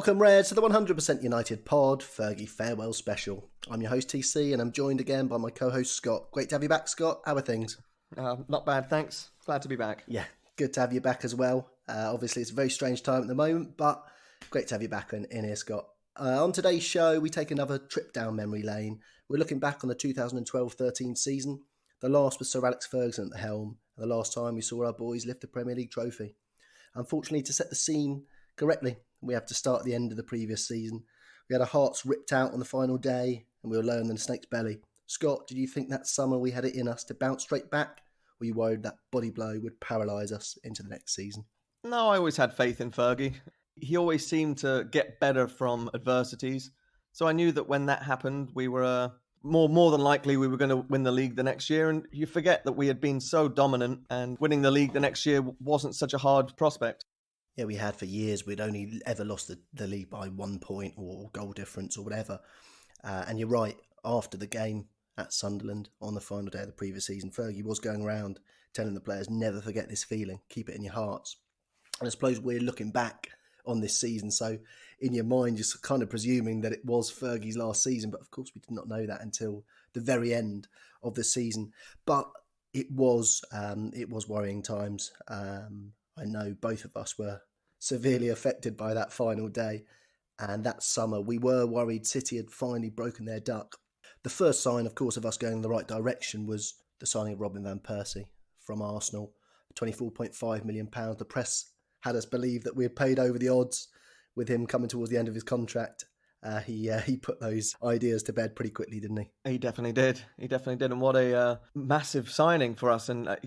Welcome, Reds, to the 100% United pod, Fergie Farewell Special. I'm your host, TC, and I'm joined again by my co-host, Scott. Great to have you back, Scott. How are things? Not bad, thanks. Glad to be back. Yeah, good to have you back as well. Obviously, it's a very strange time at the moment, but great to have you back in here, Scott. On today's show, we take another trip down memory lane. We're looking back on the 2012-13 season. The last was Sir Alex Ferguson at the helm, and the last time we saw our boys lift the Premier League trophy. Unfortunately, to set the scene correctly, we have to start at the end of the previous season. We had our hearts ripped out on the final day, and we were laying in the snake's belly. Scott, did you think that summer we had it in us to bounce straight back? Or were you worried that body blow would paralyse us into the next season? No, I always had faith in Fergie. He always seemed to get better from adversities. So I knew that when that happened, we were more than likely we were going to win the league the next year. And you forget that we had been so dominant, and winning the league the next year wasn't such a hard prospect. Yeah, we had for years. We'd only ever lost the league by 1 point or goal difference or whatever. And you're right, after the game at Sunderland on the final day of the previous season, Fergie was going around telling the players, never forget this feeling, keep it in your hearts. And I suppose we're looking back on this season, so in your mind you're kind of presuming that it was Fergie's last season, but of course we did not know that until the very end of the season. But it was worrying times. I know both of us were severely affected by that final day, and that summer we were worried City had finally broken their duck. The first sign, of course, of us going in the right direction was the signing of Robin van Persie from Arsenal, £24.5 million. The press had us believe that we had paid over the odds with him coming towards the end of his contract. He put those ideas to bed pretty quickly, didn't he? He definitely did. And what a massive signing for us. And,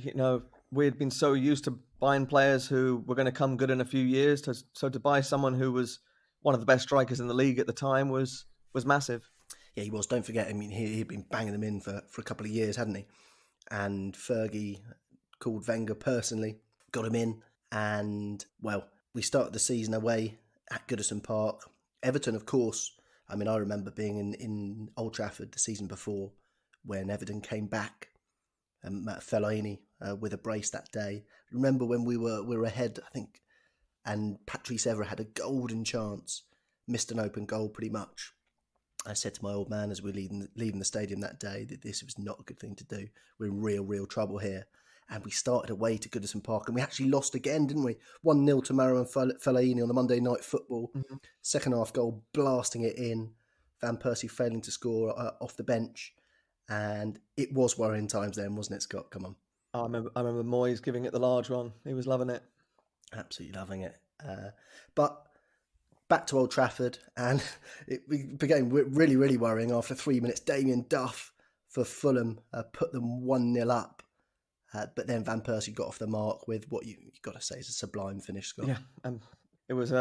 we had been so used to buying players who were going to come good in a few years. So to buy someone who was one of the best strikers in the league at the time was massive. Yeah, he was. Don't forget, I mean, he'd been banging them in for a couple of years, hadn't he? And Fergie called Wenger personally, got him in. And, well, we started the season away at Goodison Park. Everton, of course, I mean, I remember being in Old Trafford the season before when Everton came back and Matt Fellaini with a brace that day. Remember when we were ahead, I think, and Patrice Evra had a golden chance, missed an open goal pretty much. I said to my old man as we were leaving the stadium that day that this was not a good thing to do. We're in real trouble here. And we started away to Goodison Park, and we actually lost again, didn't we? 1-0 to Maro and Fellaini on the Monday Night Football. Mm-hmm. Second half goal, blasting it in. Van Persie failing to score off the bench. And it was worrying times then, wasn't it, Scott? Come on. I remember Moyes giving it the large one. He was loving it. Absolutely loving it. But back to Old Trafford, and it became really worrying after 3 minutes. Damien Duff for Fulham put them 1-0 up. But then Van Persie got off the mark with what you've got to say is a sublime finish, Scott. Yeah, it was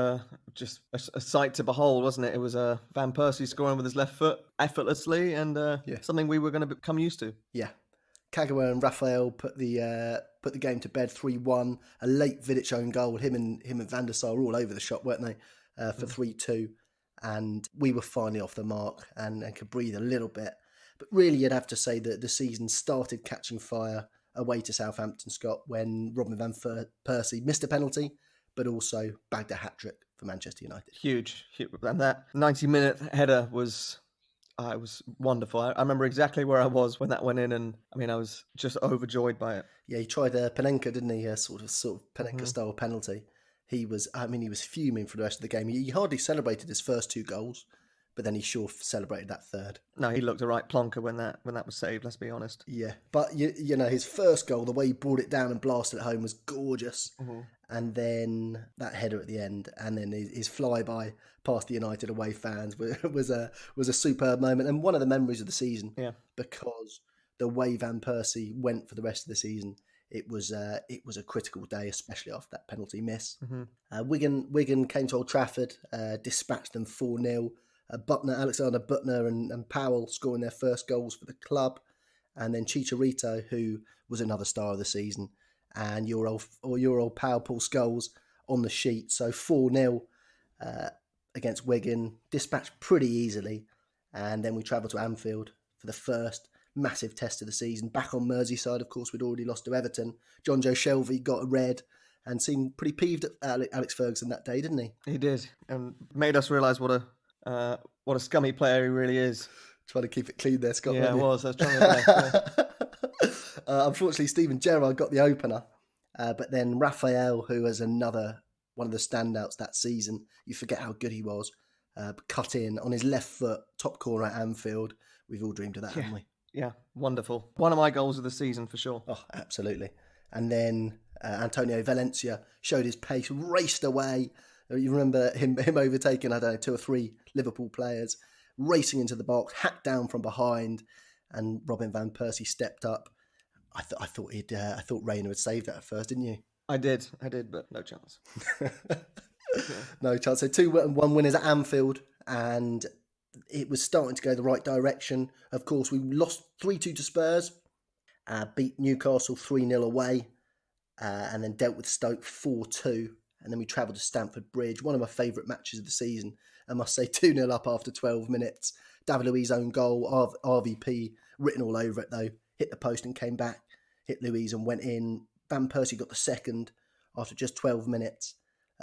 just a sight to behold, wasn't it? It was Van Persie scoring with his left foot effortlessly, and something we were going to become used to. Yeah, Kagawa and Raphael put the game to bed 3-1. A late Vidic own goal. Him and Van der Sar were all over the shop, weren't they? For 3-2, and we were finally off the mark and could breathe a little bit. But really, you'd have to say that the season started catching fire away to Southampton, Scott, when Robin van Persie missed a penalty, but also bagged a hat-trick for Manchester United. Huge. And that 90-minute header was wonderful. I remember exactly where I was when that went in, and I mean, I was just overjoyed by it. Yeah, he tried a Panenka, didn't he? A sort of Panenka-style penalty. He was fuming for the rest of the game. He hardly celebrated his first 2 goals, but then he sure celebrated that third. No, he looked a right plonker when that was saved, let's be honest. Yeah, but you know, his first goal, the way he brought it down and blasted it home was gorgeous. Mm-hmm. And then that header at the end, and then his flyby past the United away fans was a superb moment, and one of the memories of the season. Yeah, because the way Van Persie went for the rest of the season, it was a critical day, especially after that penalty miss. Mm-hmm. Wigan came to Old Trafford, dispatched them 4-0. Alexander Butner and Powell scoring their first goals for the club, and then Chicharito, who was another star of the season, and your old pal Paul Scholes on the sheet. So 4-0 against Wigan, dispatched pretty easily, and then we travelled to Anfield for the first massive test of the season. Back on Merseyside, of course, we'd already lost to Everton. John Joe Shelvey got a red, and seemed pretty peeved at Alex Ferguson that day, didn't he? He did, and made us realise what a scummy player he really is. Trying to keep it clean there, Scott. Yeah, I was trying my best. Unfortunately, Steven Gerrard got the opener, but then Raphael, who was another one of the standouts that season, you forget how good he was, cut in on his left foot, top corner at Anfield. We've all dreamed of that, haven't we? Yeah, wonderful. One of my goals of the season for sure. Oh, absolutely. And then Antonio Valencia showed his pace, raced away. You remember him overtaking, I don't know, 2 or 3 Liverpool players, racing into the box, hacked down from behind, and Robin van Persie stepped up. I thought Reina had saved that at first, didn't you? I did, but no chance. No chance. So 2-1 winners at Anfield, and it was starting to go the right direction. Of course, we lost 3-2 to Spurs, beat Newcastle 3-0 away, and then dealt with Stoke 4-2. And then we travelled to Stamford Bridge, one of my favourite matches of the season. I must say 2-0 up after 12 minutes. David Luiz's own goal, RVP written all over it though. Hit the post and came back. Hit Luiz and went in. Van Persie got the second after just 12 minutes.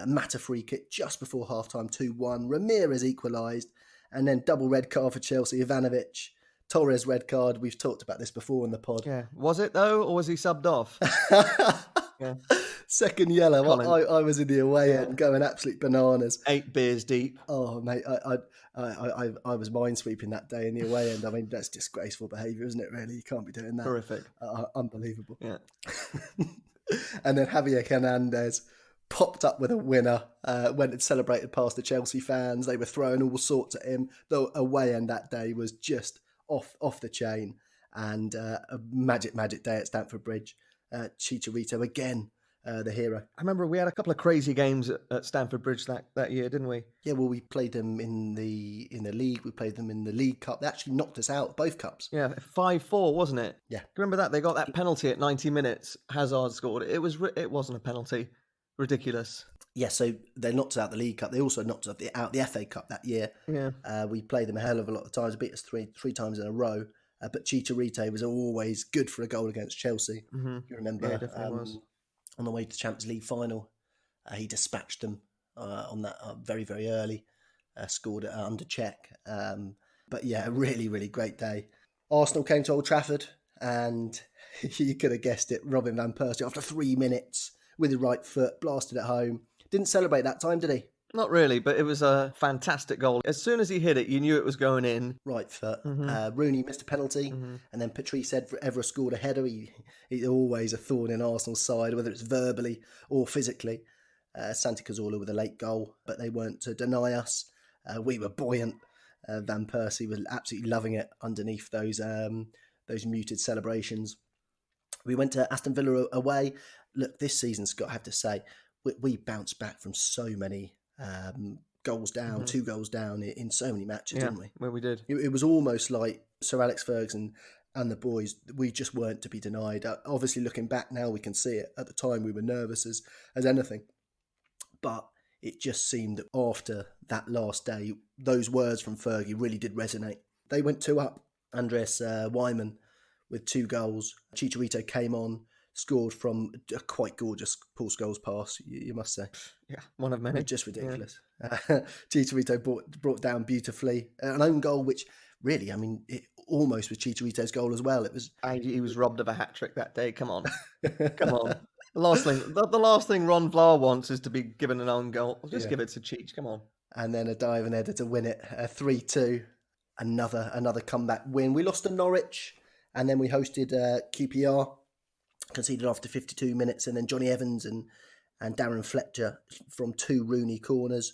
Mata free kick just before half-time, 2-1. Ramirez equalised. And then double red card for Chelsea. Ivanovic. Torres red card. We've talked about this before in the pod. Yeah. Was it though, or was he subbed off? Yeah. Second yellow. I was in the away end going absolute bananas. 8 beers deep. Oh mate, I was minesweeping that day in the away end. I mean, that's disgraceful behaviour, isn't it? Really, you can't be doing that. Horrific. Unbelievable. Yeah. And then Javier Hernandez popped up with a winner. Went and celebrated past the Chelsea fans. They were throwing all sorts at him. The away end that day was just off the chain, and a magic day at Stamford Bridge. Chicharito again. The hero. I remember we had a couple of crazy games at Stamford Bridge that year, didn't we? Yeah, well, we played them in the league. We played them in the League Cup. They actually knocked us out, both cups. Yeah, 5-4, wasn't it? Yeah. Remember that? They got that penalty at 90 minutes. Hazard scored. It wasn't a penalty. Ridiculous. Yeah, so they knocked us out the League Cup. They also knocked us out the FA Cup that year. Yeah. We played them a hell of a lot of times. Beat us three times in a row. But Chicharito was always good for a goal against Chelsea. Mm-hmm. You remember? Yeah, definitely was. On the way to the Champions League final, he dispatched them on that very, very early, scored it under check. But yeah, a really, really great day. Arsenal came to Old Trafford, and you could have guessed it, Robin van Persie, after 3 minutes, with his right foot, blasted it home. Didn't celebrate that time, did he? Not really, but it was a fantastic goal. As soon as he hit it, you knew it was going in. Right foot. Rooney missed a penalty, and then Patrice Evra scored a header. He's always a thorn in Arsenal's side, whether it's verbally or physically. Santi Cazorla with a late goal, but they weren't to deny us. We were buoyant. Van Persie was absolutely loving it underneath those muted celebrations. We went to Aston Villa away. Look, this season, Scott, I have to say, we bounced back from so many goals down, 2 goals down in so many matches, didn't we? Well, we did. It was almost like Sir Alex Ferguson and the boys, we just weren't to be denied. Obviously, looking back now, we can see it. At the time, we were nervous as anything. But it just seemed that after that last day, those words from Fergie really did resonate. They went 2 up. Andreas Wyman with 2 goals. Chicharito came on, scored from a quite gorgeous Paul Scholes pass, you must say. Yeah, one of many. Just ridiculous. Yeah. Chicharito brought down beautifully. An own goal, which really, I mean, it almost was Chicharito's goal as well. It was. He was robbed of a hat-trick that day. Come on. Come on. The last thing Ron Vlaar wants is to be given an own goal. Just give it to Cheech. Come on. And then a diving header to win it. 3-2. Another comeback win. We lost to Norwich, and then we hosted QPR. Conceded after 52 minutes, and then Johnny Evans and Darren Fletcher from 2 Rooney corners,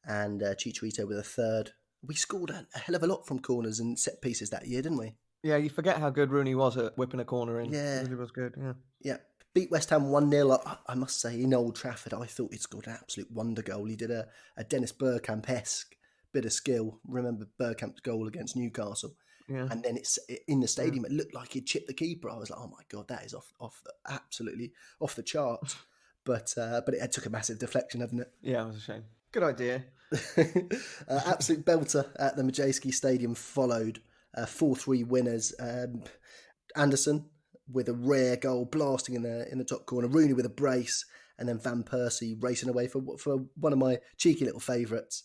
and Chicharito with a third. We scored a hell of a lot from corners and set pieces that year, didn't we? Yeah, you forget how good Rooney was at whipping a corner in. Yeah. He really was good, yeah. Yeah. Beat West Ham 1-0. I must say, in Old Trafford, I thought he'd scored an absolute wonder goal. He did a Dennis Bergkamp-esque bit of skill. Remember Bergkamp's goal against Newcastle? Yeah. And then it's in the stadium. It looked like he'd chipped the keeper. I was like, oh my God, that is absolutely off the charts. But it took a massive deflection, hadn't it? Yeah, it was a shame. Good idea. Absolute belter at the Majeski Stadium followed. 4-3 winners. Anderson with a rare goal blasting in the top corner. Rooney with a brace. and then Van Persie racing away for one of my cheeky little favourites.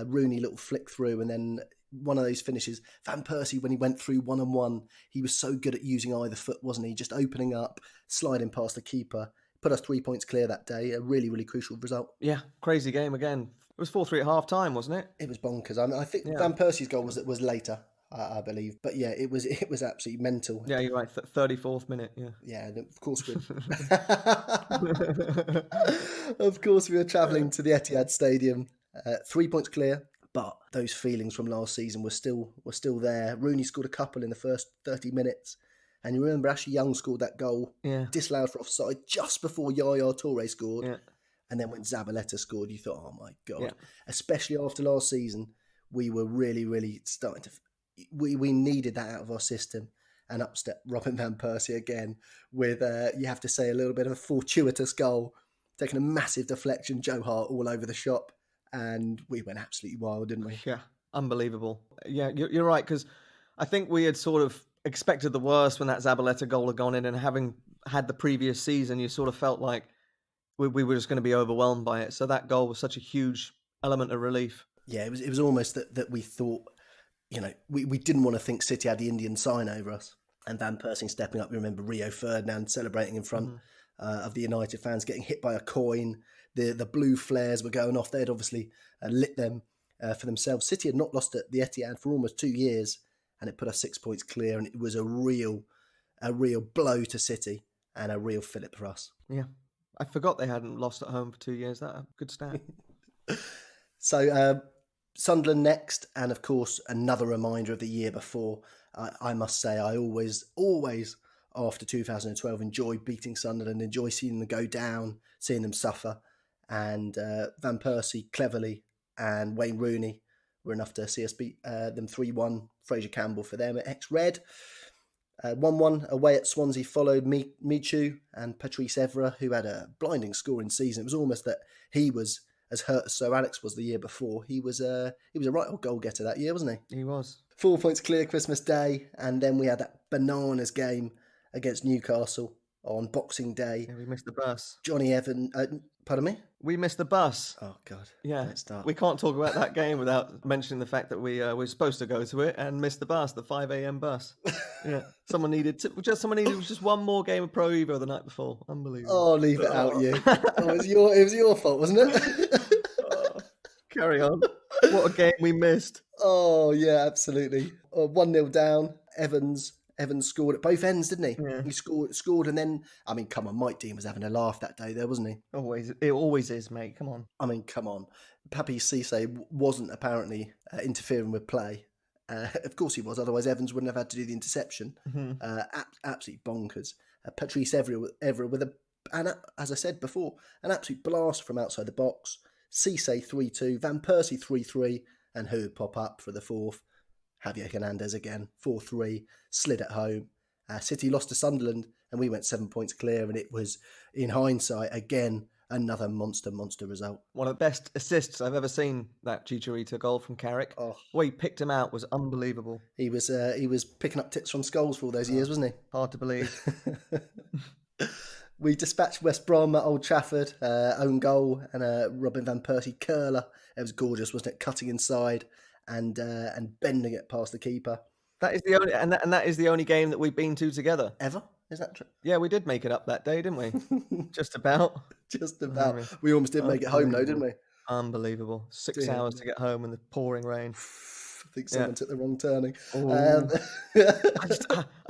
Rooney little flick through, and then one of those finishes. Van Persie, when he went through 1-on-1, he was so good at using either foot, wasn't he? Just opening up, sliding past the keeper. Put us 3 points clear that day. A really, really crucial result. Yeah, crazy game again. It was 4-3 at half time, wasn't it? It was bonkers. I think Van Persie's goal was later, I believe. But yeah, it was absolutely mental. Yeah, you're right. 34th minute. Yeah. Yeah, of course we were travelling to the Etihad Stadium. 3 points clear, but those feelings from last season were still there. Rooney scored a couple in the first 30 minutes, and you remember Ashley Young scored that goal, disallowed for offside just before Yaya Toure scored. Yeah. And then when Zabaleta scored, you thought, oh my God. Yeah. Especially after last season, we were really, really starting to... We needed that out of our system. And up stepped Robin van Persie again with, you have to say, a little bit of a fortuitous goal, taking a massive deflection, Joe Hart all over the shop. And we went absolutely wild, didn't we? Yeah, unbelievable. Yeah, you're right, because I think we had sort of expected the worst when that Zabaleta goal had gone in, and having had the previous season, you sort of felt like we were just going to be overwhelmed by it. So that goal was such a huge element of relief. Yeah, it was almost that we thought, we didn't want to think City had the Indian sign over us. And Van Persie stepping up. We remember Rio Ferdinand celebrating in front of the United fans, getting hit by a coin. The blue flares were going off. They had obviously lit them for themselves. City had not lost at the Etihad for almost 2 years, and it put us 6 points clear. And it was a real blow to City and a real fillip for us. Yeah, I forgot they hadn't lost at home for 2 years. That's a good stat. So Sunderland next, and of course another reminder of the year before. I must say, I always after 2012 enjoyed beating Sunderland, enjoy seeing them go down, seeing them suffer. And Van Persie cleverly and Wayne Rooney were enough to see us beat them 3-1. Fraser Campbell for them at ex-Red. 1-1 away at Swansea followed Michu and Patrice Evra, who had a blinding scoring season. It was almost that he was as hurt as Sir Alex was the year before. He was a right old goal getter that year, wasn't he? He was. 4 points clear Christmas Day, and then we had that bananas game against Newcastle on Boxing Day. Yeah, we missed the bus. Johnny Evans, pardon me? We missed the bus. Oh, God. Yeah. We can't talk about that game without mentioning the fact that we were supposed to go to it and missed the bus, the 5 a.m. bus. Yeah. Someone needed just one more game of Pro Evo the night before. Unbelievable. Oh, leave it out, you. It was your fault, wasn't it? Carry on. What a game we missed. Oh, yeah, absolutely. 1-0 down. Evans scored at both ends, didn't he? Yeah. He scored, and then, I mean, come on, Mike Dean was having a laugh that day there, wasn't he? It always is, mate. Come on. I mean, come on. Papi Cisse wasn't apparently interfering with play. Of course he was, otherwise Evans wouldn't have had to do the interception. Absolutely bonkers. Patrice Evra with as I said before, an absolute blast from outside the box. Cisse 3-2, Van Persie 3-3, and who would pop up for the fourth? Javier Hernandez again, 4-3, slid at home. City lost to Sunderland, and we went 7 points clear, and it was, in hindsight, again, another monster result. One of the best assists I've ever seen, that Chicharito goal from Carrick. Oh. The way he picked him out was unbelievable. He was picking up tips from Scholes for all those years, wasn't he? Hard to believe. We dispatched West Brom at Old Trafford, own goal, and Robin van Persie curler. It was gorgeous, wasn't it? Cutting inside and bending it past the keeper. That is the only, and that is the only game that we've been to together. Ever? Is that true? Yeah, we did make it up that day, didn't we? Just about. Just about. We almost didn't make it home, though, didn't we? Unbelievable. 6 hours to get home in the pouring rain. I think someone took the wrong turning. I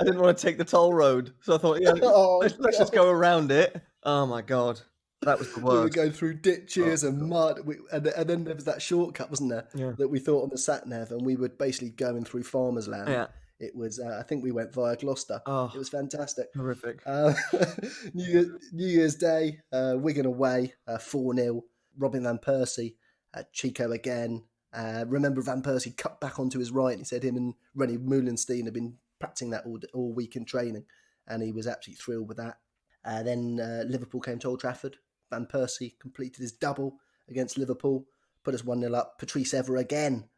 didn't want to take the toll road, so I thought, let's just go around it. Oh my God, that was the worst. We were going through ditches and mud, and then there was that shortcut, wasn't there, that we thought on the sat-nav, and we were basically going through farmers' land. Yeah. It was, I think we went via Gloucester. Oh, it was fantastic. Horrific. New Year's Day, Wigan away, 4-0. Robin van Persie, Chico again. Remember Van Persie cut back onto his right, and he said him and Rennie Moulenstein had been practicing that all week in training, and he was absolutely thrilled with that. Then Liverpool came to Old Trafford. Van Persie completed his double against Liverpool, put us 1-0 up. Patrice Evra again,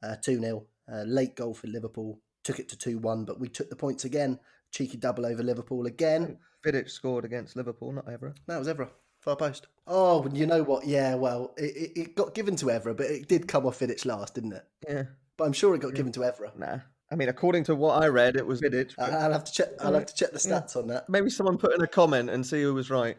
2-0. Late goal for Liverpool, took it to 2-1, but we took the points again. Cheeky double over Liverpool again. Vidic scored against Liverpool, not Evra. No, it was Evra. Far post. Oh, you know what? Yeah, well, it got given to Evra, but it did come off Vidic last, didn't it? Yeah. But I'm sure it got given to Evra. Nah. I mean, according to what I read, it was Vidic. But... I'll have to check. I'll have to check the stats on that. Maybe someone put in a comment and see who was right.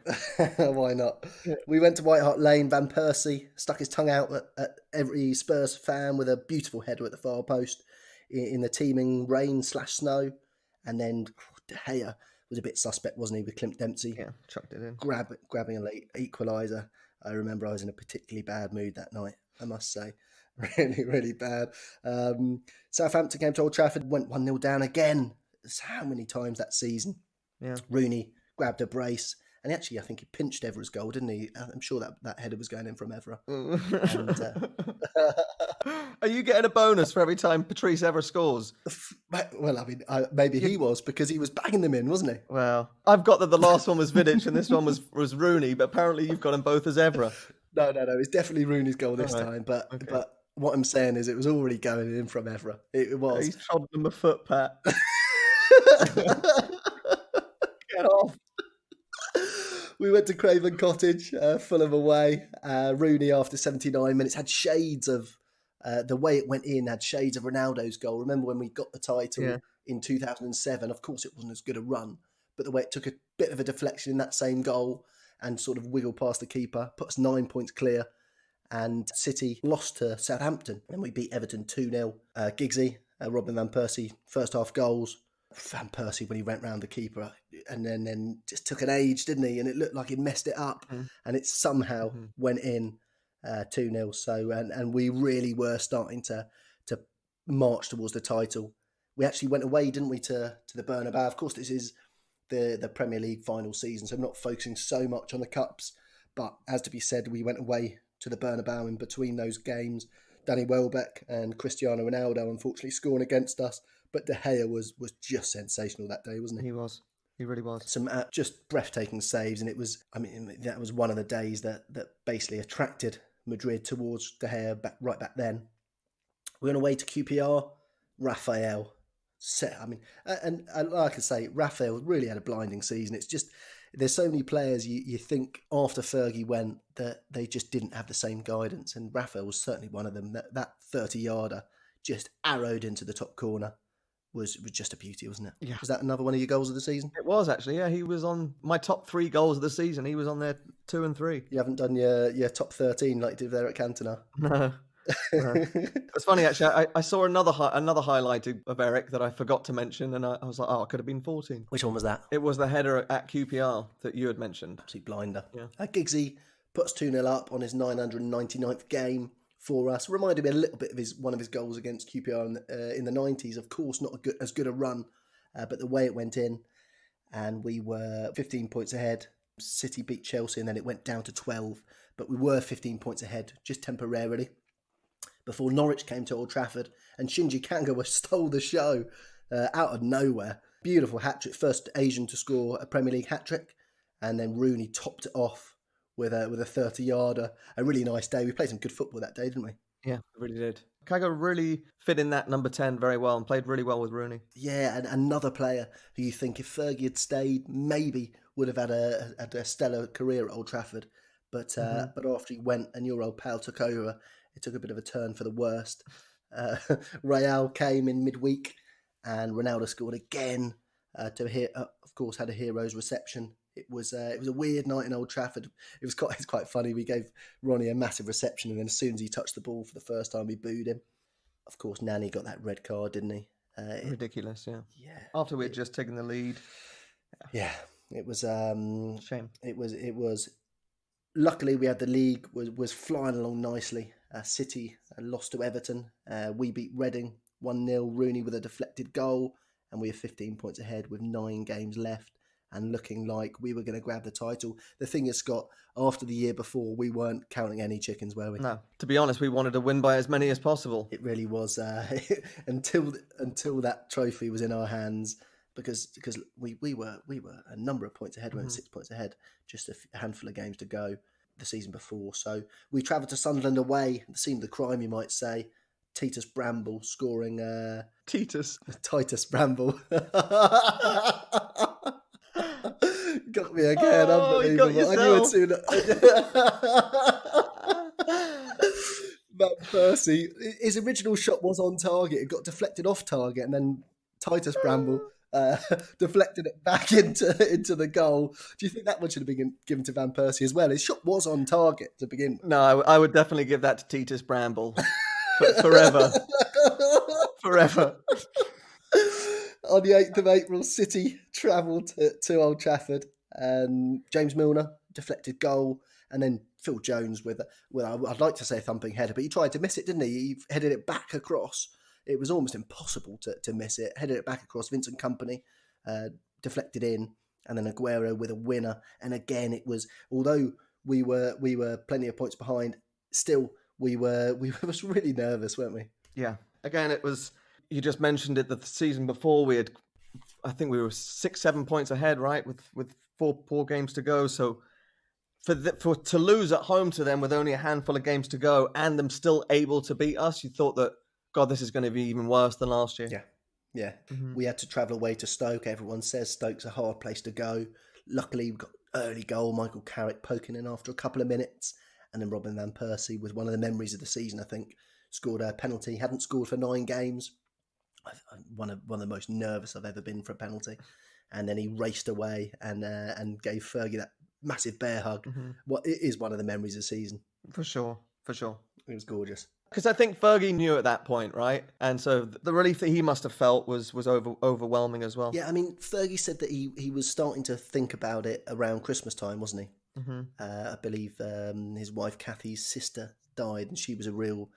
Why not? Yeah. We went to White Hart Lane. Van Persie stuck his tongue out at every Spurs fan with a beautiful header at the far post in the teeming rain/snow, and then De Gea was a bit suspect, wasn't he, with Clint Dempsey? Yeah, chucked it in. Grabbing a late equaliser. I remember I was in a particularly bad mood that night, I must say. Really, really bad. Southampton came to Old Trafford, went 1-0 down again. It's how many times that season? Yeah. Rooney grabbed a brace. And actually, I think he pinched Evra's goal, didn't he? I'm sure that header was going in from Evra. Are you getting a bonus for every time Patrice Evra scores? Well, I mean, maybe he was, because he was banging them in, wasn't he? Well, I've got that the last one was Vidic and this one was Rooney, but apparently you've got them both as Evra. No. It's definitely Rooney's goal this time. But what I'm saying is it was already going in from Evra. It was. He's trod them a foot, Pat. Get off. We went to Craven Cottage, Fulham away. Rooney, after 79 minutes, had shades of the way it went in, had shades of Ronaldo's goal. Remember when we got the title in 2007? Of course, it wasn't as good a run, but the way it took a bit of a deflection in that same goal and sort of wiggled past the keeper, put us 9 points clear. And City lost to Southampton, and we beat Everton 2-0. Giggsy, Robin van Persie, first half goals. Van Persie, when he went round the keeper, and then just took an age, didn't he? And it looked like he messed it up, and it somehow went in 2-0. So, and we really were starting to march towards the title. We actually went away, didn't we, to the Bernabeu? Of course, this is the Premier League final season, so I'm not focusing so much on the cups. But as to be said, we went away to the Bernabeu in between those games. Danny Welbeck and Cristiano Ronaldo unfortunately scoring against us. But De Gea was just sensational that day, wasn't he? He was. He really was. Some just breathtaking saves. And it was, I mean, that was one of the days that basically attracted Madrid towards De Gea right back then. We went away to QPR. Raphael. I mean, and like I say, Raphael really had a blinding season. It's just, there's so many players you think after Fergie went that they just didn't have the same guidance. And Raphael was certainly one of them. That 30-yarder just arrowed into the top corner. Was just a beauty, wasn't it? Yeah. Was that another one of your goals of the season? It was, actually, yeah. He was on my top 3 goals of the season. He was on there 2 and 3. You haven't done your top 13 like you did there at Cantona? No. It's funny, actually. I saw another highlight of Eric that I forgot to mention, and I was like, oh, it could have been 14. Which one was that? It was the header at QPR that you had mentioned. Absolute blinder. Yeah. Giggsy puts 2-0 up on his 999th game for us. Reminded me a little bit of one of his goals against QPR in the 90s. Of course, not as good a run, but the way it went in, and we were 15 points ahead. City beat Chelsea, and then it went down to 12, but we were 15 points ahead, just temporarily, before Norwich came to Old Trafford, and Shinji Kagawa stole the show out of nowhere. Beautiful hat-trick, first Asian to score a Premier League hat-trick, and then Rooney topped it off with a 30-yarder. A really nice day. We played some good football that day, didn't we? Yeah, we really did. Kaga really fit in that number 10 very well and played really well with Rooney. Yeah, and another player who you think if Fergie had stayed, maybe would have had a stellar career at Old Trafford. But after he went and your old pal took over, it took a bit of a turn for the worst. Real came in midweek and Ronaldo scored again of course, had a hero's reception. It was a weird night in Old Trafford. It's quite funny. We gave Ronnie a massive reception, and then as soon as he touched the ball for the first time, we booed him. Of course, Nani got that red card, didn't he? Ridiculous, yeah. Yeah. After we'd just taken the lead. Yeah, it was shame. It was. Luckily, we had the league was flying along nicely. City lost to Everton. We beat Reading 1-0. Rooney with a deflected goal, and we are 15 points ahead with 9 games left. And looking like we were going to grab the title. The thing is, Scott, after the year before, we weren't counting any chickens, were we? No. To be honest, we wanted to win by as many as possible. It really was until that trophy was in our hands, because we were a number of points ahead. We were 6 points ahead, just a handful of games to go the season before. So we travelled to Sunderland away, the scene of the crime, you might say. Titus Bramble scoring. Titus Bramble. me again. Oh, you got Unbelievable. I knew it yourself. soon. Van Persie, his original shot was on target. It got deflected off target, and then Titus Bramble deflected it back into the goal. Do you think that one should have been given to Van Persie as well? His shot was on target to begin with. No, I would definitely give that to Titus Bramble. Forever. Forever. On the 8th of April, City travelled to Old Trafford, and James Milner deflected goal, and then Phil Jones with, I'd like to say a thumping header, but he tried to miss it, didn't he? He headed it back across. It was almost impossible to miss it. Headed it back across. Vincent Kompany deflected in, and then Aguero with a winner. And again, it was, although we were plenty of points behind, still we were really nervous, weren't we? Yeah. Again, it was. You just mentioned it. The season before, I think we were 6-7 points ahead, right? With four games to go. So to lose at home to them with only a handful of games to go, and them still able to beat us, you thought that, God, this is going to be even worse than last year. Yeah. Mm-hmm. We had to travel away to Stoke. Everyone says Stoke's a hard place to go. Luckily, we got early goal. Michael Carrick poking in after a couple of minutes, and then Robin van Persie, with one of the memories of the season, I think, scored a penalty. Hadn't scored for 9 games. One of the most nervous I've ever been for a penalty, and then he raced away and gave Fergie that massive bear hug. Mm-hmm. It is one of the memories of the season. For sure. It was gorgeous. Because I think Fergie knew at that point, right? And so the relief that he must have felt was overwhelming as well. Yeah, I mean, Fergie said that he was starting to think about it around Christmas time, wasn't he? Mm-hmm. I believe his wife Kathy's sister died, and she was a real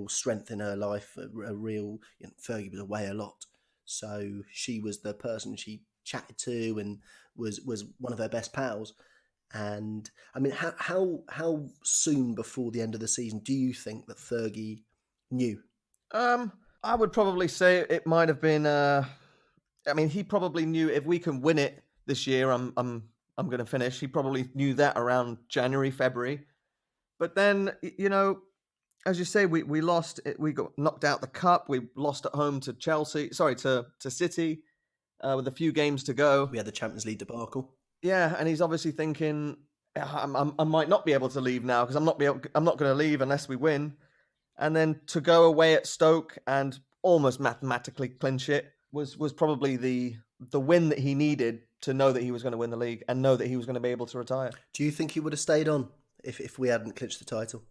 strength in her life. Fergie was away a lot, so she was the person she chatted to and was one of her best pals. And I mean, how soon before the end of the season do you think that Fergie knew? I would probably say it might have been. I mean, he probably knew if we can win it this year, I'm going to finish. He probably knew that around January, February. But then, as you say, we lost. We got knocked out the cup. We lost at home to to City, with a few games to go. We had the Champions League debacle. Yeah, and he's obviously thinking, I might not be able to leave now because I'm not going to leave unless we win. And then to go away at Stoke and almost mathematically clinch it was probably the win that he needed to know that he was going to win the league and know that he was going to be able to retire. Do you think he would have stayed on if we hadn't clinched the title?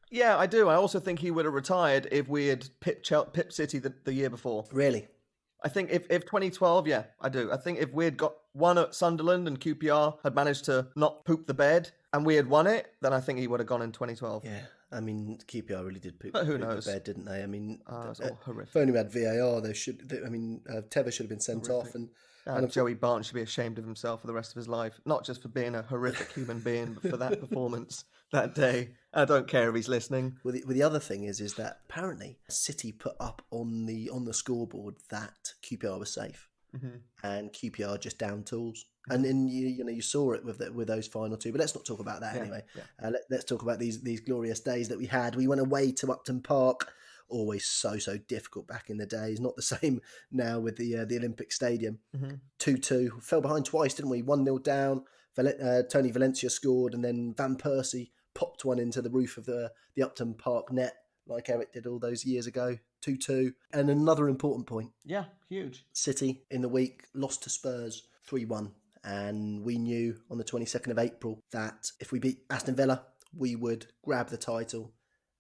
Yeah, I do. I also think he would have retired if we had pipped City the year before. Really? I think if 2012, yeah, I do. I think if we had got one at Sunderland and QPR had managed to not poop the bed and we had won it, then I think he would have gone in 2012. Yeah, I mean, QPR really did poop, But who poop knows? the bed, didn't they? I mean, It's all horrific. if only we had VAR, Tevez should have been sent off. And Joey Barnes should be ashamed of himself for the rest of his life, not just for being a horrific human being, but for that performance that day. I don't care if he's listening. Well, the other thing is that apparently City put up on the scoreboard that QPR was safe, and QPR just down tools. And then you saw it with those final two. But let's not talk about that anyway. Yeah. Let's talk about these glorious days that we had. We went away to Upton Park. Always so difficult back in the days. Not the same now with the Olympic Stadium. 2-2. Fell behind twice, didn't we? 1-0 down. Tony Valencia scored, and then Van Persie popped one into the roof of the Upton Park net, like Eric did all those years ago. 2-2. And another important point. Yeah, huge. City in the week lost to Spurs 3-1. And we knew on the 22nd of April that if we beat Aston Villa, we would grab the title.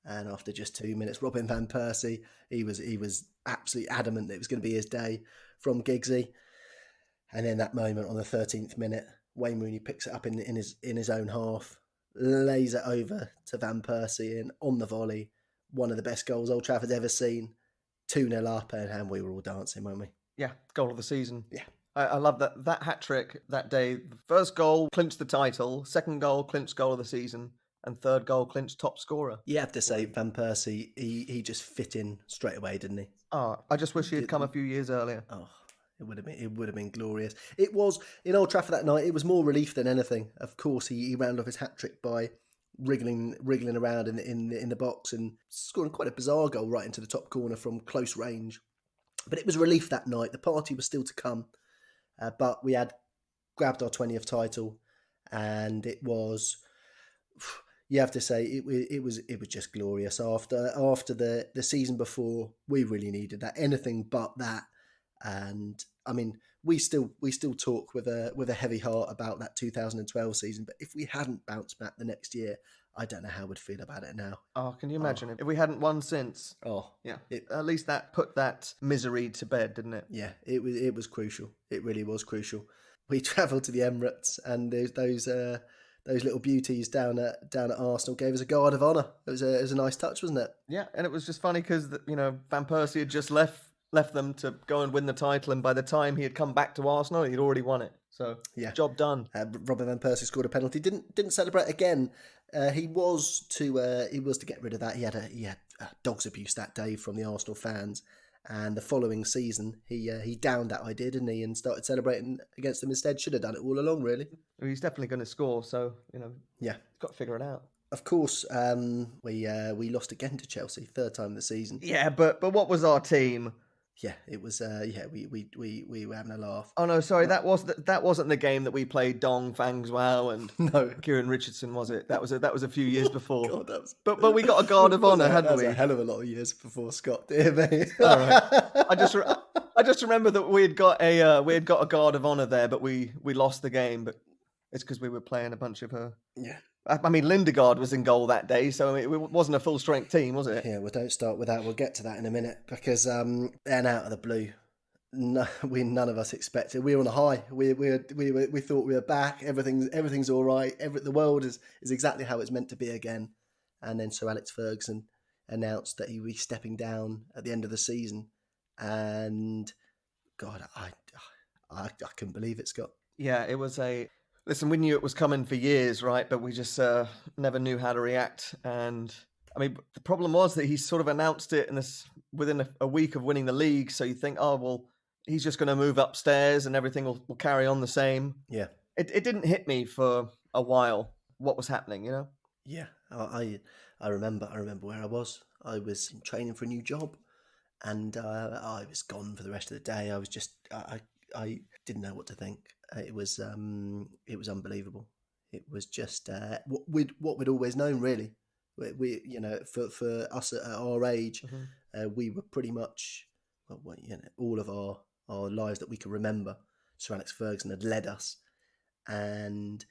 And after just 2 minutes, Robin van Persie, he was absolutely adamant that it was going to be his day from Giggsy. And then that moment on the 13th minute, Wayne Rooney picks it up in his own half, lays it over to Van Persie, and on the volley, one of the best goals Old Trafford's ever seen. 2-0 up, and we were all dancing, weren't we? Yeah, goal of the season. Yeah. I love that hat-trick that day. The first goal clinched the title, second goal clinched goal of the season, and third goal clinched top scorer. You have to say, Van Persie, he just fit in straight away, didn't he? Oh, I just wish he had come a few years earlier. Oh, it would have been glorious. It was, in Old Trafford that night, it was more relief than anything. Of course, he rounded off his hat-trick by wriggling around in the box and scoring quite a bizarre goal right into the top corner from close range. But it was relief that night. The party was still to come. But we had grabbed our 20th title. and it was. You have to say it was just glorious. After the season before, we really needed that. Anything but that. And I mean, we still talk with a heavy heart about that 2012 season. But if we hadn't bounced back the next year, I don't know how we'd feel about it now. Oh, can you imagine if we hadn't won since? Oh, yeah. At least that put that misery to bed, didn't it? Yeah, it was crucial. It really was crucial. We travelled to the Emirates, and those little beauties down at Arsenal gave us a guard of honour. It was a nice touch, wasn't it? Yeah, and it was just funny because Van Persie had just left them to go and win the title, and by the time he had come back to Arsenal, he'd already won it. So yeah, job done. Robin van Persie scored a penalty. Didn't celebrate again. He was to get rid of that. He had dog's abuse that day from the Arsenal fans. And the following season, he downed that idea, didn't he, and started celebrating against them instead. Should have done it all along, really. Well, he's definitely going to score, so yeah, he's got to figure it out. Of course, we lost again to Chelsea, third time this season. Yeah, but what was our team? Yeah, it was. We were having a laugh. Oh no, sorry, that wasn't the game that we played Dong Fang Zhuao and no. Kieran Richardson, was it? That was a few years before. God, that was... But we got a guard of honour, hadn't we? That was a hell of a lot of years before Scott, dear me. All right. I just remember that we had got a guard of honour there, but we lost the game. But it's because we were playing a bunch of her. Yeah. I mean, Lindegaard was in goal that day, so it wasn't a full-strength team, was it? Yeah, well, don't start with that. We'll get to that in a minute, because then out of the blue, none of us expected. We were on a high. We thought we were back. Everything's all right. The world is exactly how it's meant to be again. And then Sir Alex Ferguson announced that he would be stepping down at the end of the season, and God, I couldn't believe it, Scott. Yeah, it was a. Listen, we knew it was coming for years, right? But we just never knew how to react. And I mean, the problem was that he sort of announced it within a week of winning the league. So you think, oh, well, he's just going to move upstairs and everything will carry on the same. Yeah. It didn't hit me for a while what was happening, Yeah. I remember where I was. I was training for a new job, and I was gone for the rest of the day. I was just, I didn't know what to think. It was unbelievable. It was just what we'd always known, really. We for us at our age, we were pretty much all of our lives that we could remember. Sir Alex Ferguson had led us, and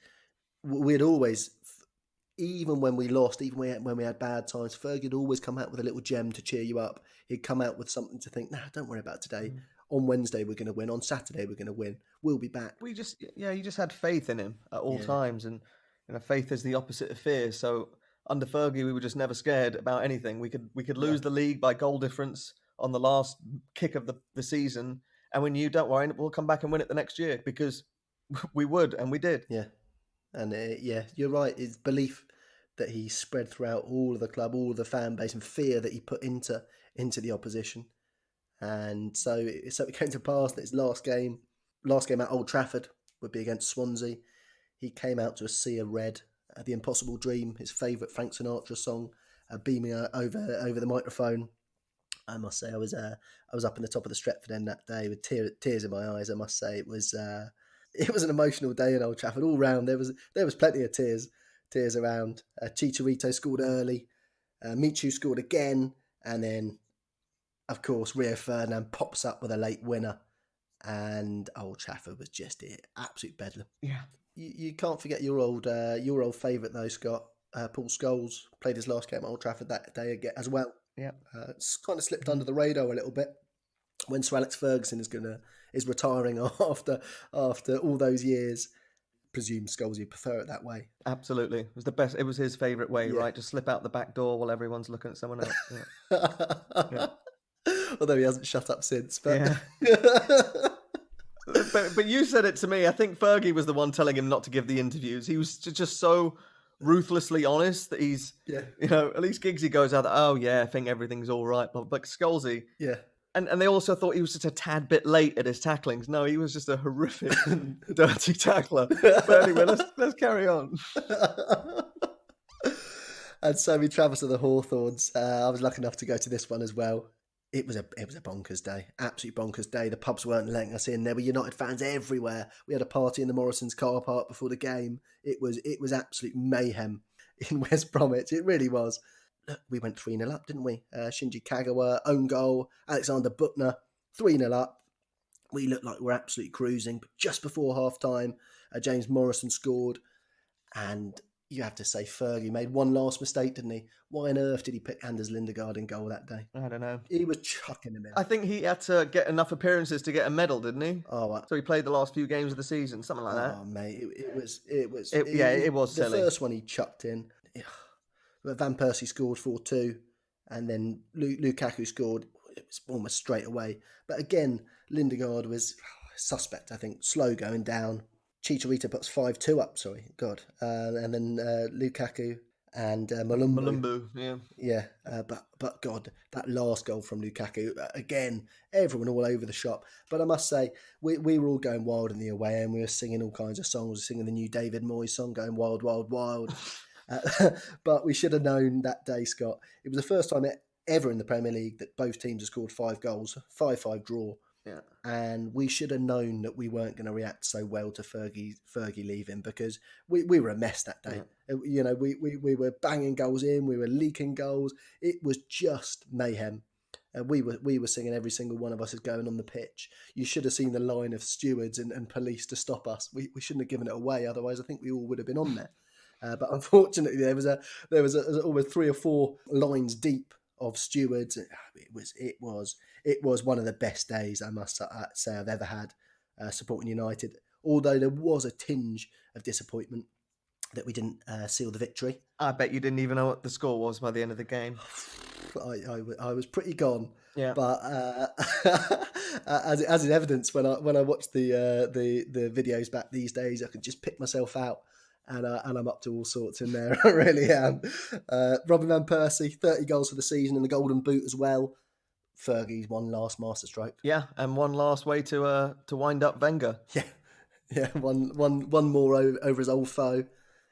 we'd always, even when we lost, even when we had bad times, Fergie would always come out with a little gem to cheer you up. He'd come out with something to think, don't worry about today. On Wednesday we're going to win. On Saturday we're going to win. We'll be back. You just had faith in him at all times, and faith is the opposite of fear. So under Fergie, we were just never scared about anything. We could lose the league by goal difference on the last kick of the season, and we knew, don't worry, we'll come back and win it the next year, because we would, and we did. Yeah, and you're right. It's belief that he spread throughout all of the club, all of the fan base, and fear that he put into the opposition. And so it came to pass that his last game at Old Trafford would be against Swansea. He came out to a sea of red, The Impossible Dream, his favourite Frank Sinatra song, beaming over the microphone. I must say, I was up in the top of the Stretford end that day with tears in my eyes. I must say, it was an emotional day in Old Trafford all round. There was plenty of tears around. Chicharito scored early, Michu scored again, and then, of course, Rio Ferdinand pops up with a late winner, and Old Trafford was just absolute bedlam. Yeah, you can't forget your old favourite though, Scott. Paul Scholes played his last game at Old Trafford that day as well. Yeah, it's kind of slipped under the radar a little bit when Sir Alex Ferguson is retiring after all those years. Presume Scholes would prefer it that way. Absolutely, it was the best. It was his favourite way, right? Just slip out the back door while everyone's looking at someone else. Yeah. Although he hasn't shut up since. But but you said it to me. I think Fergie was the one telling him not to give the interviews. He was just so ruthlessly honest that he's, at least Giggsy goes out, oh yeah, I think everything's all right. But Scholesy, and they also thought he was just a tad bit late at his tacklings. No, he was just a horrific, dirty tackler. But anyway, let's carry on. And so we travelled to the Hawthorns. I was lucky enough to go to this one as well. It was a bonkers day, absolute bonkers day. The pubs weren't letting us in. There were United fans everywhere. We had a party in the Morrison's car park before the game. It was absolute mayhem in West Bromwich. It really was. Look, we went 3-0 up, didn't we? Shinji Kagawa, own goal, Alexander Butner, 3-0 up. We looked like we're absolutely cruising. But just before half-time, James Morrison scored. And you have to say Fergie made one last mistake, didn't he? Why on earth did he pick Anders Lindegaard in goal that day? I don't know. He was chucking him in. I think he had to get enough appearances to get a medal, didn't he? Oh, so he played the last few games of the season, something like that. Oh, mate, it was silly. The first one he chucked in. But Van Persie scored 4-2, and then Lukaku scored. It was almost straight away. But again, Lindegaard was suspect, I think. Slow going down. Chicharito puts 5-2 up, and then Lukaku and Malumbu, yeah. Yeah, but God, that last goal from Lukaku, again, everyone all over the shop. But I must say, we were all going wild in the away end. We were singing all kinds of songs. We were singing the new David Moyes song, going wild, wild, wild. But we should have known that day, Scott. It was the first time ever in the Premier League that both teams have scored 5 goals, 5-5 draw. Yeah. And we should have known that we weren't going to react so well to Fergie leaving, because we were a mess that day. Yeah. We were banging goals in, we were leaking goals. It was just mayhem. We were singing, every single one of us is going on the pitch. You should have seen the line of stewards and police to stop us. We shouldn't have given it away, otherwise I think we all would have been on there. But unfortunately, there was almost 3 or 4 lines deep of stewards. It was one of the best days, I must say, I've ever had supporting United. Although there was a tinge of disappointment that we didn't seal the victory. I bet you didn't even know what the score was by the end of the game. I was pretty gone. Yeah. But as in evidence, when I watch the videos back these days, I can just pick myself out. And I'm up to all sorts in there. I really am. Robin van Persie, 30 goals for the season and the Golden Boot as well. Fergie's one last masterstroke. Yeah, and one last way to wind up Wenger. Yeah. One more over his old foe.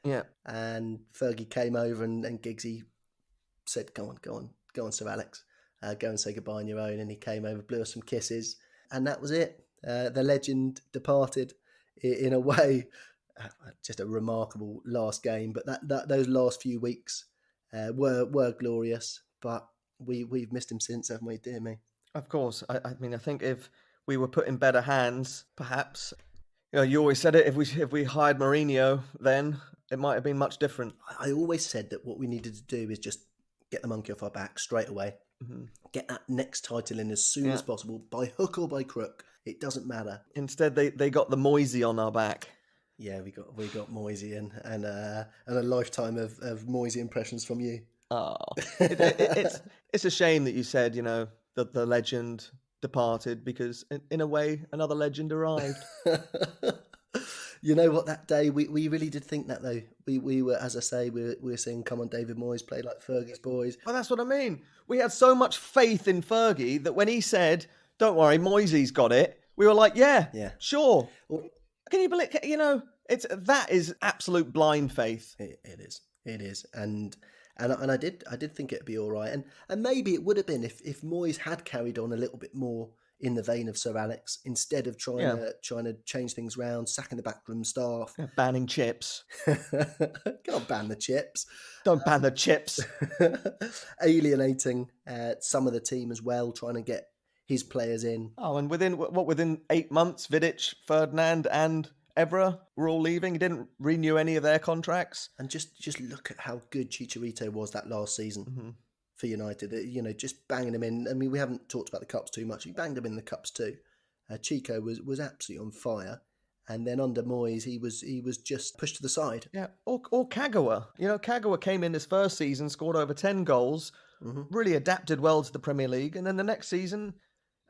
Yeah. And Fergie came over and Giggsy said, "Go on, Sir Alex, go and say goodbye on your own." And he came over, blew us some kisses, and that was it. The legend departed in a way. Just a remarkable last game, but that those last few weeks were glorious. But we've missed him since, haven't we, dear me? Of course. I mean, I think if we were put in better hands, perhaps. You always said it. If we hired Mourinho, then it might have been much different. I always said that what we needed to do is just get the monkey off our back straight away. Mm-hmm. Get that next title in as soon as possible, by hook or by crook. It doesn't matter. Instead, they got the Moisey on our back. Yeah, we got Moisey in, and a lifetime of Moisey impressions from you. Oh, it's a shame that you said, that the legend departed, because in a way another legend arrived. You know what? That day we really did think that, though. We were, as I say, we were saying, "Come on, David Moyes, play like Fergie's boys." Well, that's what I mean. We had so much faith in Fergie that when he said, "Don't worry, Moisey's got it," we were like, "Yeah, sure." Well, can you believe? That is absolute blind faith. It is, and I did think it'd be all right, and maybe it would have been if Moyes had carried on a little bit more in the vein of Sir Alex, instead of trying to change things around, sacking the backroom staff, banning chips. Can't ban the chips. Don't ban the chips. Alienating some of the team as well, trying to get his players in. Oh, and within 8 months, Vidic, Ferdinand, and Evra were all leaving. He didn't renew any of their contracts. And just look at how good Chicharito was that last season for United. Just banging him in. I mean, we haven't talked about the cups too much. He banged him in the cups too. Chico was absolutely on fire. And then under Moyes, he was just pushed to the side. Yeah, or Kagawa. Kagawa came in his first season, scored over 10 goals, really adapted well to the Premier League. And then the next season,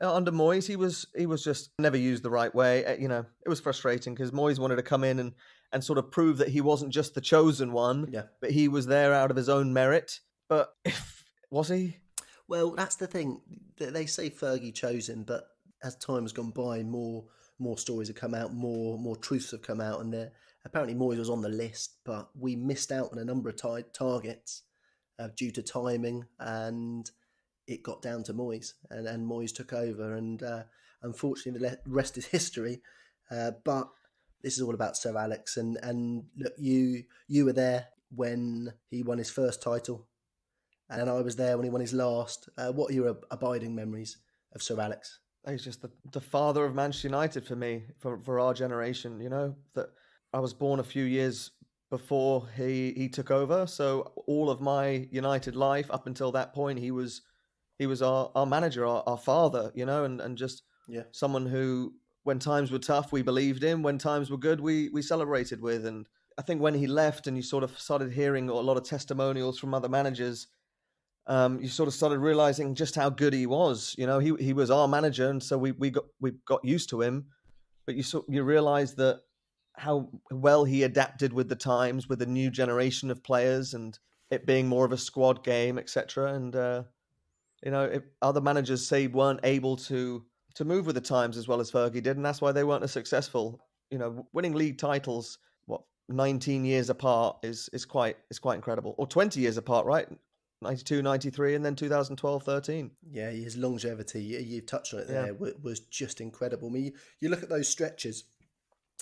under Moyes, he was just never used the right way. It was frustrating because Moyes wanted to come in and sort of prove that he wasn't just the chosen one, but he was there out of his own merit. But was he? Well, that's the thing. They say Fergie chosen, but as time has gone by, more stories have come out, more truths have come out, and apparently Moyes was on the list, but we missed out on a number of targets due to timing, and it got down to Moyes, and Moyes took over, and unfortunately the rest is history. But this is all about Sir Alex, and look, you were there when he won his first title, and I was there when he won his last. What are your abiding memories of Sir Alex? He's just the father of Manchester United for me, for our generation. You know, that I was born a few years before he took over, so all of my United life up until that point, he was our manager, our father. You know, and just someone who, when times were tough, we believed in. When times were good, we celebrated with. And I think when he left, and you sort of started hearing a lot of testimonials from other managers, you sort of started realizing just how good he was. You know, he was our manager, and so we got used to him. But you realize that how well he adapted with the times, with the new generation of players, and it being more of a squad game, etc. And you know, if other managers say weren't able to move with the times as well as Fergie did, and that's why they weren't as successful. You know, winning league titles, 19 years apart is quite incredible, or 20 years apart, right? 92, 93, and then 2012, 13. Yeah, his longevity, you've touched on it there, was just incredible. I mean, you look at those stretches,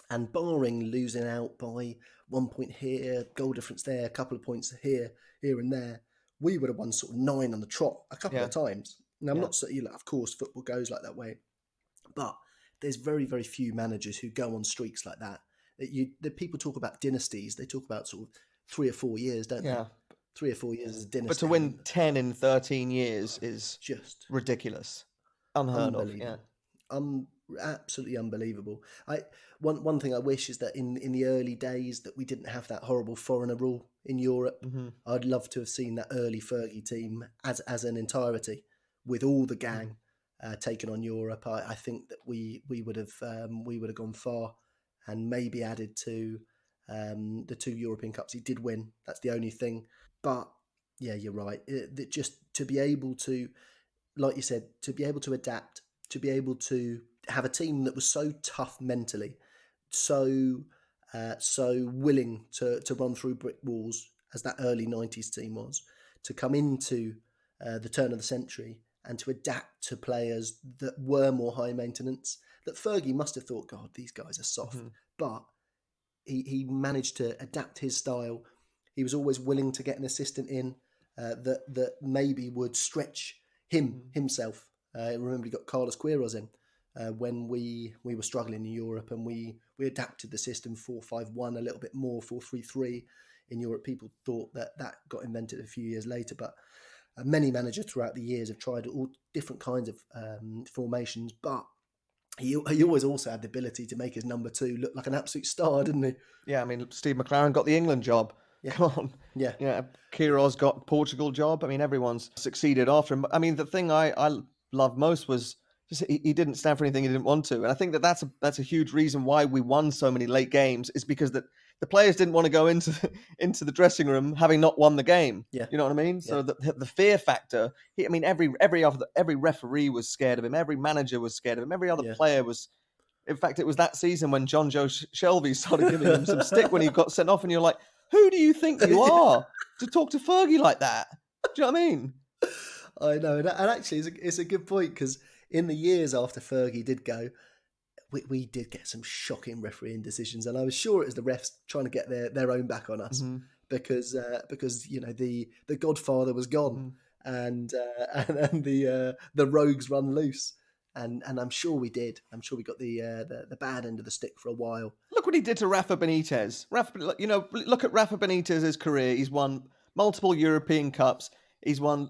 and barring losing out by 1 point here, goal difference there, a couple of points here and there, we would have won sort of 9 on the trot a couple of times. Now, I'm not saying, of course, football goes like that way, but there's very, very few managers who go on streaks like that. The people talk about dynasties. They talk about sort of 3 or 4 years, don't they? 3 or 4 years as a dynasty. But to win 10 in 13 years is just ridiculous. Unheard of. Yeah. Absolutely unbelievable. One thing I wish is that in the early days that we didn't have that horrible foreigner rule in Europe. Mm-hmm. I'd love to have seen that early Fergie team as an entirety, with all the gang taken on Europe. I think that we would have gone far, and maybe added to the 2 European Cups he did win. That's the only thing. But yeah, you're right. Just to be able to, like you said, to be able to adapt, to be able to have a team that was so tough mentally, so willing to run through brick walls, as that early 90s team was, to come into the turn of the century and to adapt to players that were more high maintenance, that Fergie must have thought, God, these guys are soft. Mm-hmm. But he managed to adapt his style. He was always willing to get an assistant in that maybe would stretch himself. Remember, he got Carlos Queiroz in when we were struggling in Europe, and we adapted the system 4-5-1 a little bit more, 4-3-3 in Europe. People thought that got invented a few years later, but many managers throughout the years have tried all different kinds of formations, but he always also had the ability to make his number 2 look like an absolute star, didn't he? Yeah, I mean, Steve McLaren got the England job. Yeah. Come on. Yeah. Queiroz got Portugal job. I mean, everyone's succeeded after him. I mean, the thing I loved most was just he didn't stand for anything he didn't want to. And I think that's a huge reason why we won so many late games, is because that the players didn't want to go into the dressing room having not won the game. Yeah. You know what I mean? Yeah. So the fear factor, every referee was scared of him. Every manager was scared of him. Every other player was. In fact, it was that season when John Joe Shelby started giving him some stick when he got sent off, and you're like, who do you think you are to talk to Fergie like that? Do you know what I mean? I know. And actually, it's a good point, because in the years after Fergie did go, we did get some shocking refereeing decisions. And I was sure it was the refs trying to get their own back on us, mm-hmm. because you know, the Godfather was gone, mm-hmm. and the rogues run loose. And I'm sure we did. I'm sure we got the bad end of the stick for a while. Look what he did to Rafa Benitez. Look at Rafa Benitez's career. He's won multiple European Cups. He's won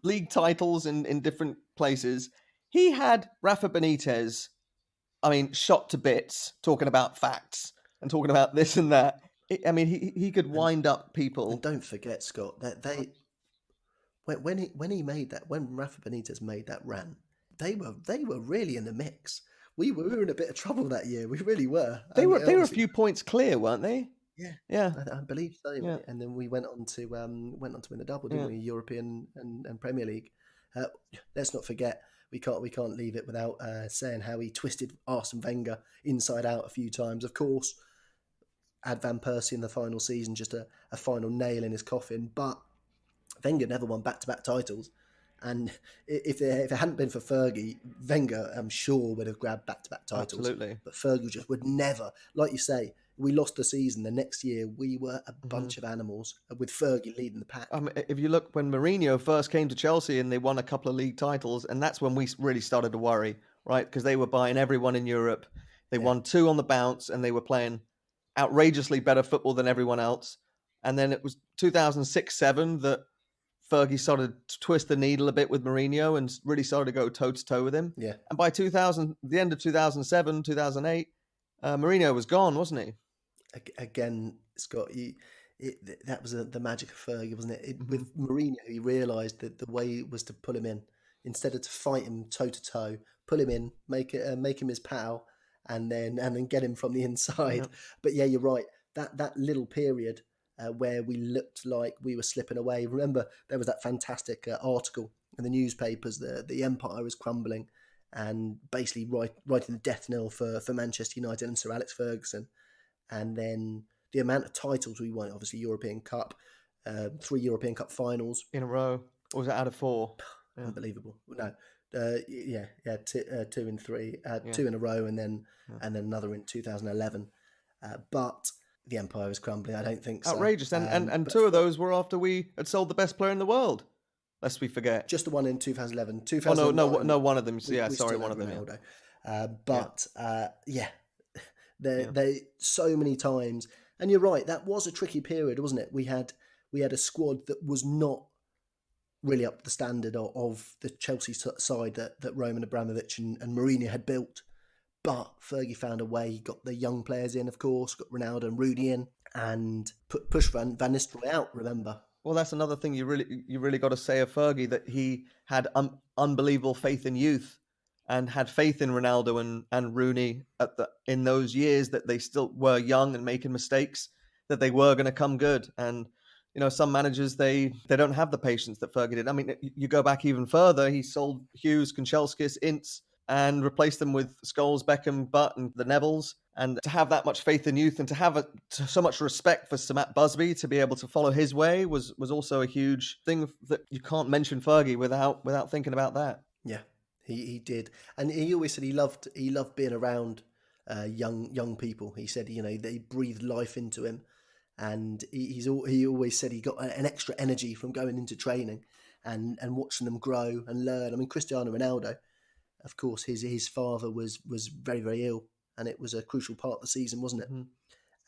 league titles in different places. He had Rafa Benitez, I mean, shot to bits, talking about facts and talking about this and that. He could wind up people. And don't forget, Scott, that when Rafa Benitez made that run, they were really in the mix. We were in a bit of trouble that year. We really were. They were a few points clear, weren't they? Yeah. I believe so. Yeah. And then we went on to win the double, didn't we? European and Premier League. Let's not forget, we can't leave it without saying how he twisted Arsene Wenger inside out a few times. Of course, had Van Persie in the final season, just a final nail in his coffin. But Wenger never won back-to-back titles. And if it hadn't been for Fergie, Wenger, I'm sure, would have grabbed back-to-back titles. Absolutely. But Fergie just would never, like you say, we lost the season. The next year, we were a bunch of animals with Fergie leading the pack. If you look, when Mourinho first came to Chelsea and they won a couple of league titles, and that's when we really started to worry, right? Because they were buying everyone in Europe. They won 2 on the bounce, and they were playing outrageously better football than everyone else. And then it was 2006-07 that Fergie started to twist the needle a bit with Mourinho and really started to go toe-to-toe with him. Yeah. And by the end of 2007, 2008, Mourinho was gone, wasn't he? Again, Scott, that was the magic of Fergie, wasn't it? With Mourinho, he realised that the way was to pull him in. Instead of to fight him toe-to-toe, pull him in, make him his pal, and then get him from the inside. Yep. But yeah, you're right. That little period where we looked like we were slipping away. Remember, there was that fantastic article in the newspapers, the empire was crumbling, and basically writing the death knell for Manchester United and Sir Alex Ferguson. And then the amount of titles we won, obviously European Cup, 3 European Cup finals. In a row? Or was it out of 4? Yeah. Unbelievable. No. 2 and 3, 2 in a row, and then another in 2011. But the empire was crumbling. I don't think so. Outrageous. And 2 of those were after we had sold the best player in the world, lest we forget. Just the one in 2011. No, one of them. One of them. Ronaldo. They so many times. And you're right, that was a tricky period, wasn't it? We had a squad that was not really up to the standard of the Chelsea side that Roman Abramovich and Mourinho had built. But Fergie found a way. He got the young players in, of course, got Ronaldo and Rudy in, and pushed Van Nistelrooy out, remember? Well, that's another thing you really got to say of Fergie, that he had unbelievable faith in youth and had faith in Ronaldo and Rooney in those years, that they still were young and making mistakes, that they were going to come good. And some managers, they don't have the patience that Fergie did. I mean, you go back even further, he sold Hughes, Kanchelskis, Ince, and replaced them with Scholes, Beckham, Butt, and the Nevilles. And to have that much faith in youth and to have so much respect for Sir Matt Busby, to be able to follow his way was also a huge thing that you can't mention Fergie without thinking about that. Yeah, he did. And he always said he loved being around young people. He said, they breathed life into him. And he always said he got an extra energy from going into training and watching them grow and learn. I mean, Cristiano Ronaldo, of course, his father was very, very ill, and it was a crucial part of the season, wasn't it? Mm-hmm.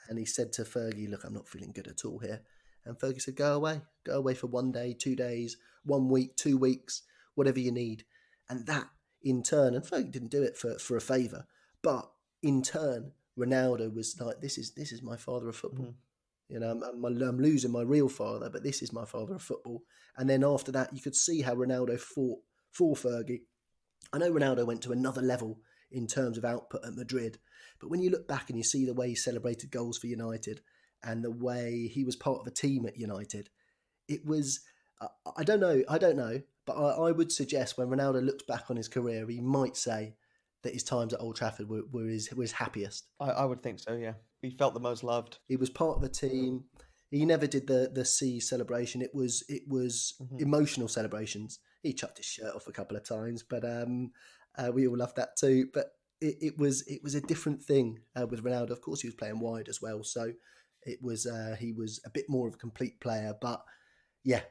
And he said to Fergie, "Look, I'm not feeling good at all here." And Fergie said, Go away for 1 day, 2 days, 1 week, 2 weeks, whatever you need." And that, in turn, and Fergie didn't do it for a favour, but in turn, Ronaldo was like, "This is my father of football." Mm-hmm. I'm losing my real father, but this is my father of football. And then after that, you could see how Ronaldo fought for Fergie. I know Ronaldo went to another level in terms of output at Madrid, but when you look back and you see the way he celebrated goals for United and the way he was part of a team at United, it was, I don't know, but I would suggest when Ronaldo looks back on his career, he might say that his times at Old Trafford were his happiest. I would think so, yeah. He felt the most loved. He was part of a team. He never did the C celebration. It was mm-hmm. emotional celebrations. He chucked his shirt off a couple of times, but we all loved that too. But it was a different thing with Ronaldo. Of course, he was playing wide as well, so it was he was a bit more of a complete player. But yeah,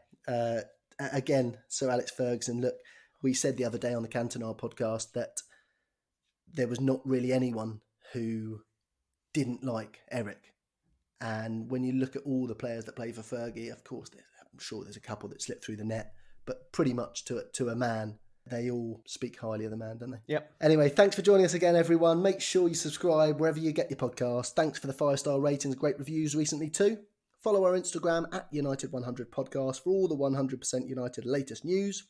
again, Sir Alex Ferguson. Look, we said the other day on the Cantona podcast that there was not really anyone who didn't like Eric. And when you look at all the players that play for Fergie, of course, I'm sure there's a couple that slipped through the net, but pretty much to a man, they all speak highly of the man, don't they? Yep. Anyway, thanks for joining us again, everyone. Make sure you subscribe wherever you get your podcast. Thanks for the 5-star ratings, great reviews recently too. Follow our Instagram at United100 Podcast for all the 100% United latest news.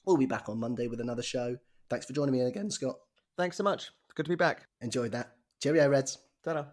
We'll be back on Monday with another show. Thanks for joining me again, Scott. Thanks so much. Good to be back. Enjoyed that. Cheerio, Reds. Ta-da.